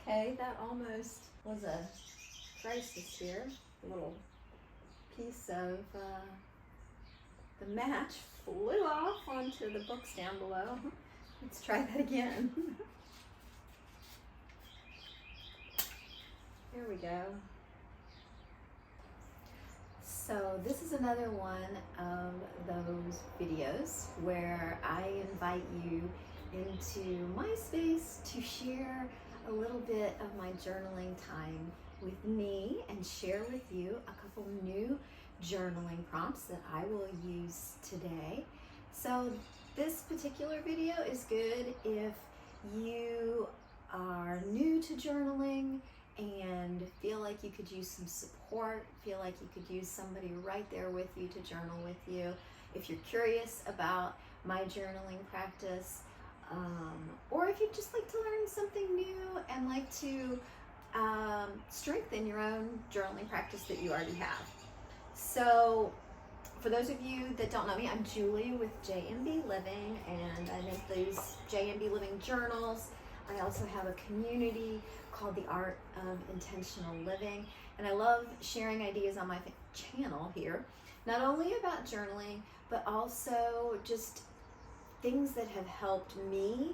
Okay, that almost was a crisis here. A little piece of the match flew off onto the books down below. Let's try that again. There we go. So this is another one of those videos where I invite you into my space to share a little bit of my journaling time with me and share with you a couple new journaling prompts that I will use today. So this particular video is good if you are new to journaling and feel like you could use some support, feel like you could use somebody right there with you to journal with you. If you're curious about my journaling practice, or if you'd just like to learn something new and like to strengthen your own journaling practice that you already have. So for those of you that don't know me, I'm Julie with JMB Living, and I make these JMB Living journals. I also have a community called The Art of Intentional Living, and I love sharing ideas on my channel here, not only about journaling, but also just things that have helped me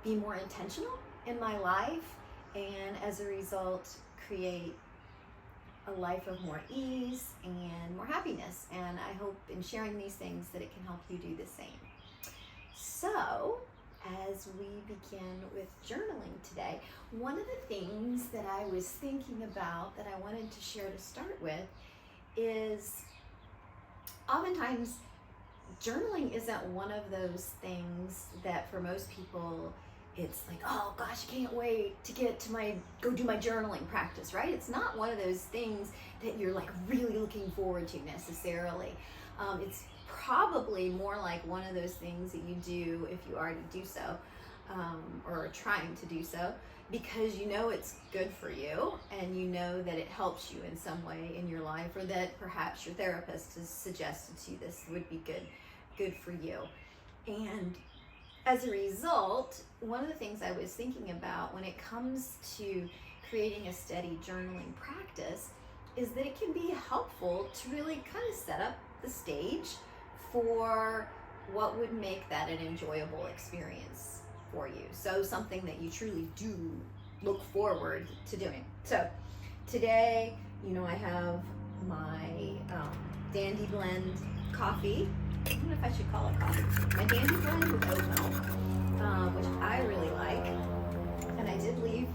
be more intentional in my life, and as a result create a life of more ease and more happiness. And I hope in sharing these things that it can help you do the same. So as we begin with journaling today, one of the things that I was thinking about that I wanted to share to start with is oftentimes journaling isn't one of those things that for most people it's like, oh gosh, I can't wait to get to go do my journaling practice, right? It's not one of those things that you're like really looking forward to necessarily. It's probably more like one of those things that you do if you already do so, or are trying to do so, because you know it's good for you and you know that it helps you in some way in your life, or that perhaps your therapist has suggested to you this would be good for you. And as a result, one of the things I was thinking about when it comes to creating a steady journaling practice is that it can be helpful to really kind of set up the stage for what would make that an enjoyable experience for you. So something that you truly do look forward to doing. So today, I have my Dandy Blend coffee. I don't know if I should call it coffee. My Dandy Blend with oat milk, which I really like. And I did leave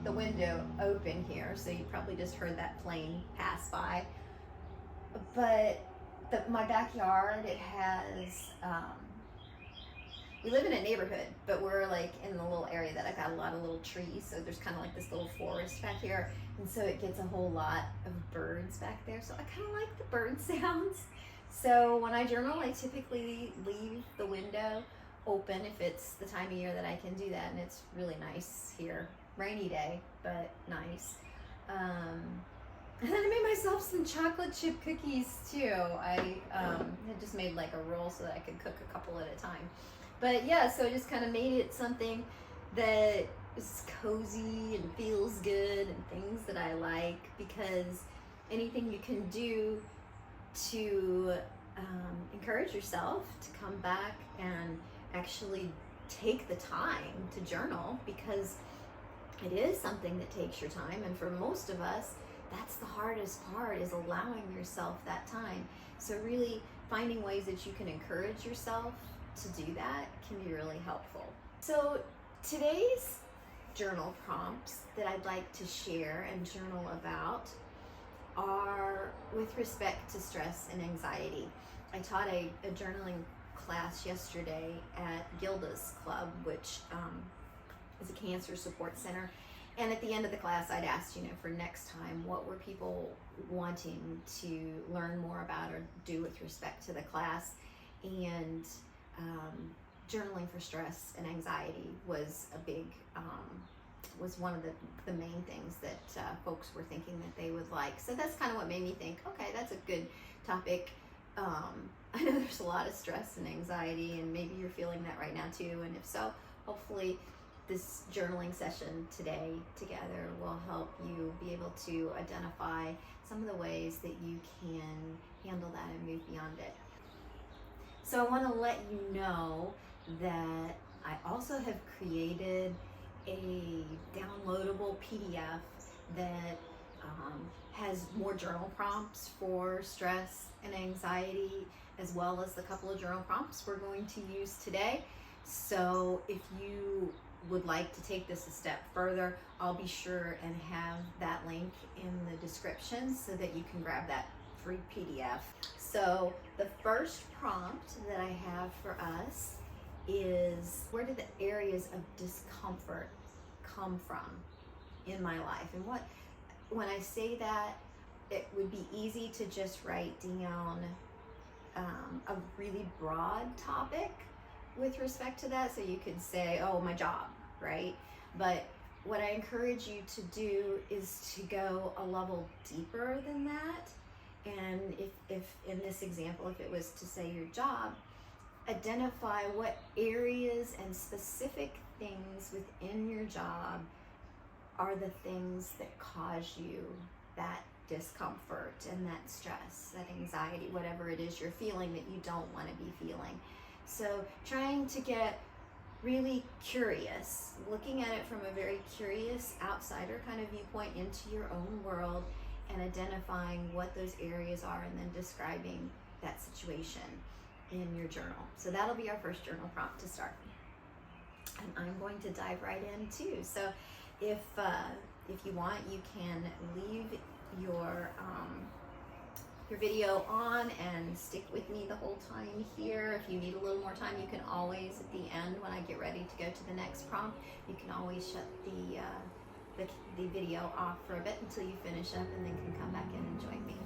the window open here, so you probably just heard that plane pass by. But my backyard, it has, we live in a neighborhood, but we're like in a little area that I've got a lot of little trees, so there's kind of like this little forest back here, and so it gets a whole lot of birds back there, so I kind of like the bird sounds. So when I journal, I typically leave the window open if it's the time of year that I can do that, and it's really nice here. Rainy day, but nice. And then I made myself some chocolate chip cookies too. I had just made like a roll so that I could cook a couple at a time. But yeah, so I just kind of made it something that is cozy and feels good and things that I like, because anything you can do to encourage yourself to come back and actually take the time to journal, because it is something that takes your time, and for most of us that's the hardest part, is allowing yourself that time. So really finding ways that you can encourage yourself to do that can be really helpful. So today's journal prompts that I'd like to share and journal about are with respect to stress and anxiety. I taught a journaling class yesterday at Gilda's Club, which is a cancer support center. And at the end of the class, I'd asked, for next time, what were people wanting to learn more about or do with respect to the class? And journaling for stress and anxiety was was one of the main things that folks were thinking that they would like. So that's kind of what made me think, okay, that's a good topic. I know there's a lot of stress and anxiety, and maybe you're feeling that right now too. And if so, hopefully this journaling session today together will help you be able to identify some of the ways that you can handle that and move beyond it. So I want to let you know that I also have created a downloadable PDF that has more journal prompts for stress and anxiety, as well as the couple of journal prompts we're going to use today. So if you would like to take this a step further, I'll be sure and have that link in the description so that you can grab that free PDF. So the first prompt that I have for us is, where do the areas of discomfort come from in my life? And when I say that, it would be easy to just write down a really broad topic with respect to that. So you could say, oh, my job, right? But what I encourage you to do is to go a level deeper than that. And if in this example, if it was to say your job, identify what areas and specific things within your job are the things that cause you that discomfort and that stress, that anxiety, whatever it is you're feeling that you don't want to be feeling. So trying to get really curious, looking at it from a very curious outsider kind of viewpoint into your own world, and identifying what those areas are, and then describing that situation in your journal. So that'll be our first journal prompt to start. And I'm going to dive right in too. So if you want, you can leave your video on and stick with me the whole time here. If you need a little more time, you can always, at the end, when I get ready to go to the next prompt, you can always shut the video off for a bit until you finish up, and then can come back in and join me.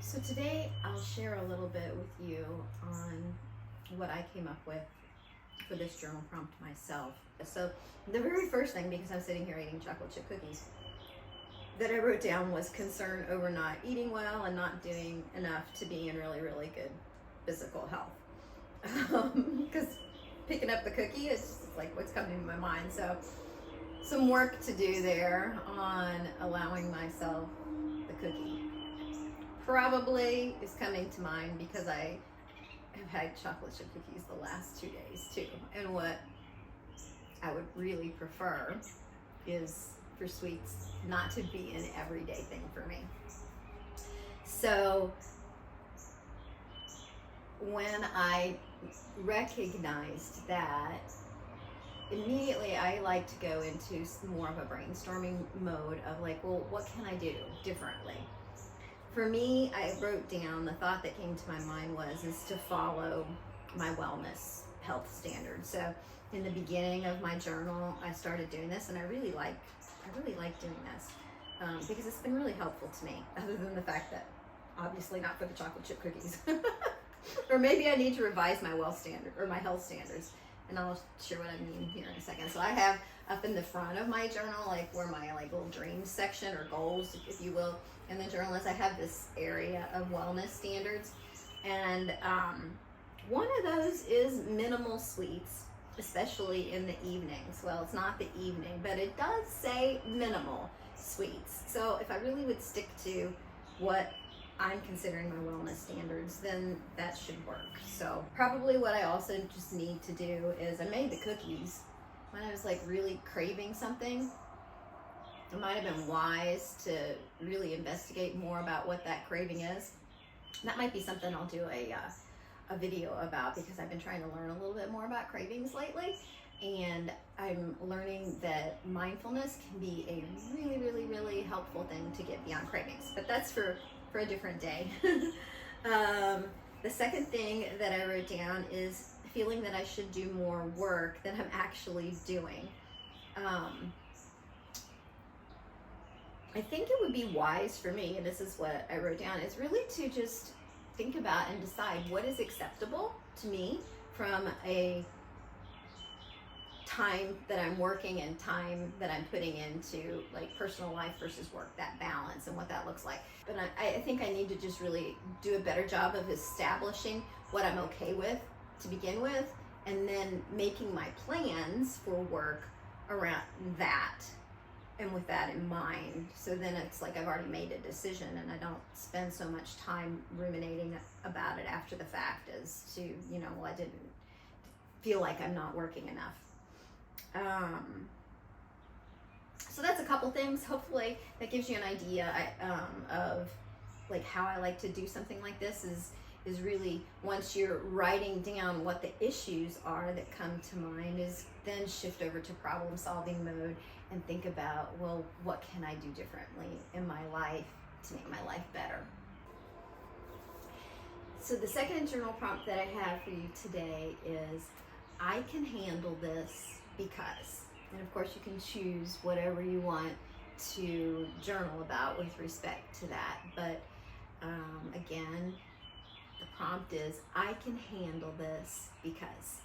So today I'll share a little bit with you on what I came up with for this journal prompt myself. So the very first thing, because I'm sitting here eating chocolate chip cookies, that I wrote down was concern over not eating well and not doing enough to be in really, really good physical health. Because picking up the cookie is just like what's coming to my mind. So some work to do there on allowing myself the cookie. Probably is coming to mind because I have had chocolate chip cookies the last 2 days too. And what I would really prefer is for sweets not to be an everyday thing for me. So when I recognized that, immediately I like to go into more of a brainstorming mode of like, well, what can I do differently? For me, I wrote down, the thought that came to my mind is to follow my wellness health standards. So in the beginning of my journal, I started doing this, and I really like doing this because it's been really helpful to me, other than the fact that obviously not for the chocolate chip cookies. Or maybe I need to revise my my health standards, and I'll share what I mean here in a second. So I have up in the front of my journal, like where my little dreams section or goals, if you will, in the journal is, I have this area of wellness standards, and one of those is minimal sweets, especially in the evenings. Well, it's not the evening, but it does say minimal sweets. So if I really would stick to what I'm considering my wellness standards, then that should work. So probably what I also just need to do is, I made the cookies when I was like really craving something. It might have been wise to really investigate more about what that craving is. That might be something I'll do a video about, because I've been trying to learn a little bit more about cravings lately, and I'm learning that mindfulness can be a really, really, really helpful thing to get beyond cravings. But that's for a different day. The second thing that I wrote down is feeling that I should do more work than I'm actually doing. I think it would be wise for me, and this is what I wrote down, is really to just think about and decide what is acceptable to me from a time that I'm working and time that I'm putting into like personal life versus work, that balance and what that looks like. But I think I need to just really do a better job of establishing what I'm okay with to begin with, and then making my plans for work around that and with that in mind. So then it's like I've already made a decision, and I don't spend so much time ruminating about it after the fact as to, well, I didn't feel like I'm not working enough. So that's a couple things. Hopefully that gives you an idea of like how I like to do something like this is really, once you're writing down what the issues are that come to mind, is then shift over to problem solving mode and think about, well, what can I do differently in my life to make my life better? So the second journal prompt that I have for you today is, I can handle this because, and of course you can choose whatever you want to journal about with respect to that, but again, the prompt is, I can handle this because.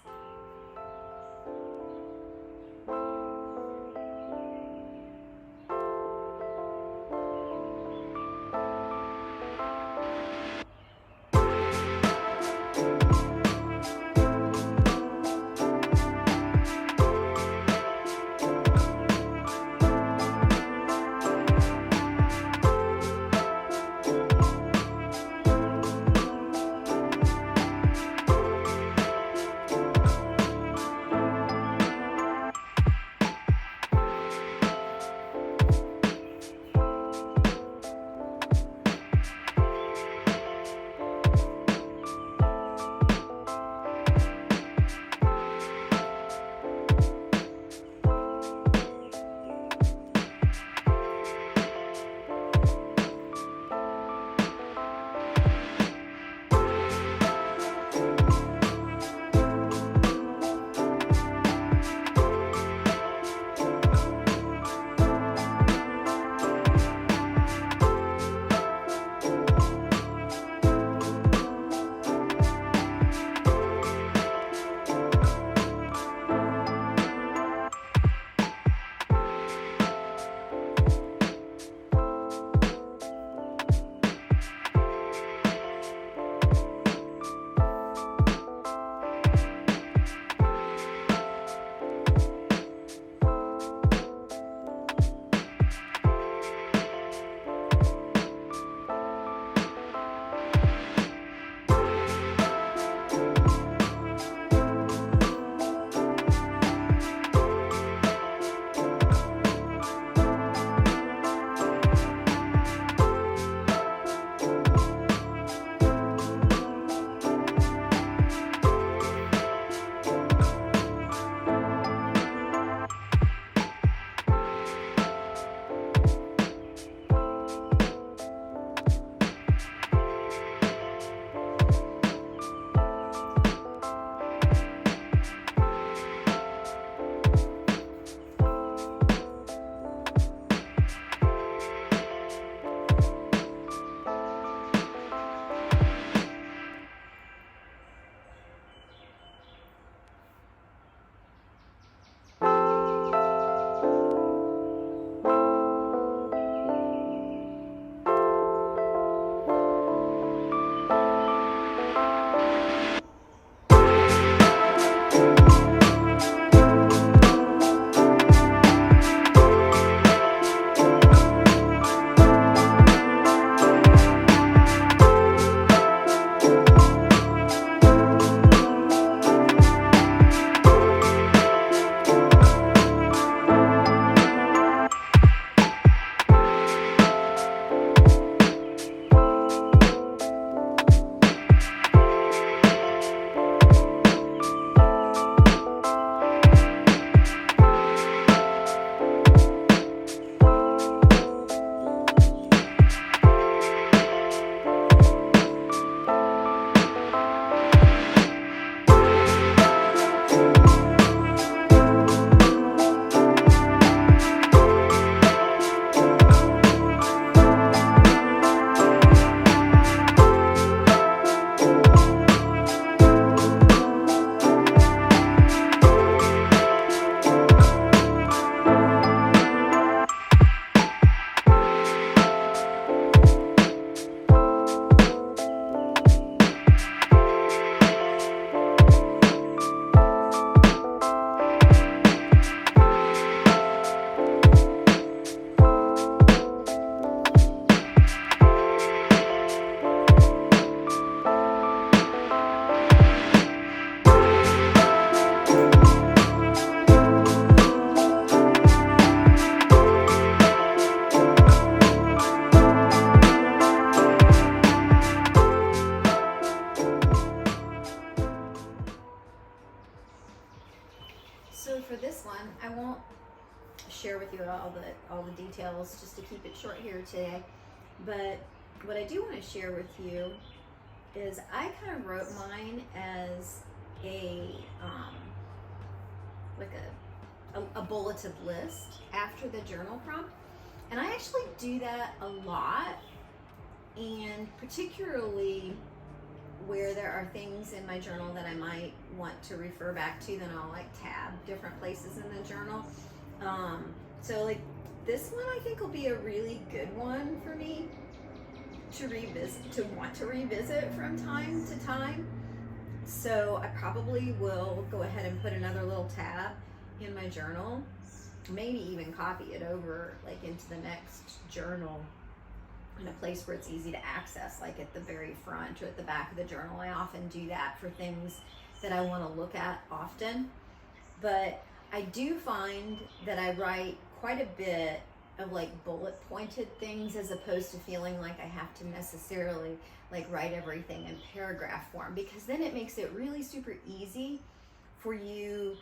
share with you all the details just to keep it short here today. But what I do want to share with you is I kind of wrote mine as a like a bulleted list after the journal prompt, and I actually do that a lot, and particularly where there are things in my journal that I might want to refer back to, then I'll like tab different places in the journal. So like this one I think will be a really good one for me to want to revisit from time to time. So I probably will go ahead and put another little tab in my journal, maybe even copy it over like into the next journal in a place where it's easy to access, like at the very front or at the back of the journal. I often do that for things that I want to look at often. But I do find that I write quite a bit of like bullet pointed things, as opposed to feeling like I have to necessarily like write everything in paragraph form, because then it makes it really super easy for you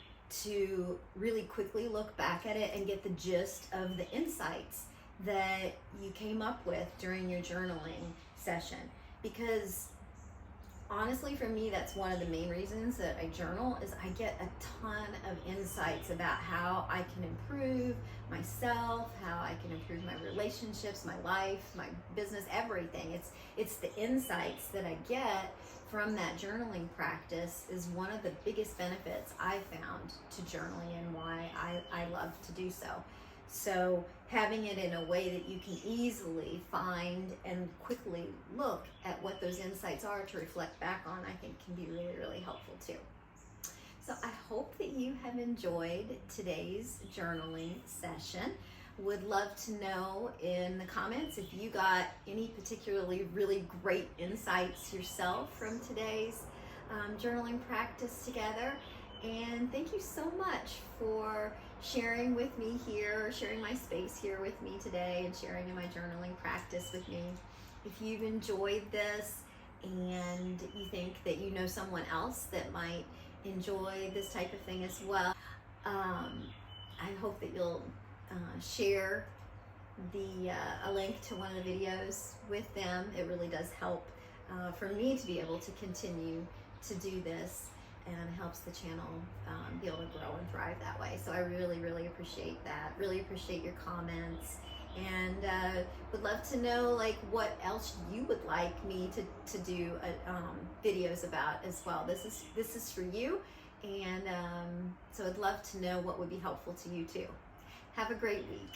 to really quickly look back at it and get the gist of the insights that you came up with during your journaling session. Because honestly, for me, that's one of the main reasons that I journal, is I get a ton of insights about how I can improve myself, how I can improve my relationships, my life, my business, everything. It's the insights that I get from that journaling practice is one of the biggest benefits I've found to journaling, and why I love to do so. So having it in a way that you can easily find and quickly look at what those insights are to reflect back on, I think can be really, really helpful too. So I hope that you have enjoyed today's journaling session. Would love to know in the comments if you got any particularly really great insights yourself from today's journaling practice together. And thank you so much for sharing with me here, sharing my space here with me today, and sharing in my journaling practice with me. If you've enjoyed this and you think that you know someone else that might enjoy this type of thing as well, I hope that you'll share a link to one of the videos with them. It really does help for me to be able to continue to do this, and helps the channel be able to grow and thrive that way. So I really, really appreciate that. Really appreciate your comments, and would love to know like what else you would like me to do videos about as well. This is for you, and so I'd love to know what would be helpful to you too. Have a great week.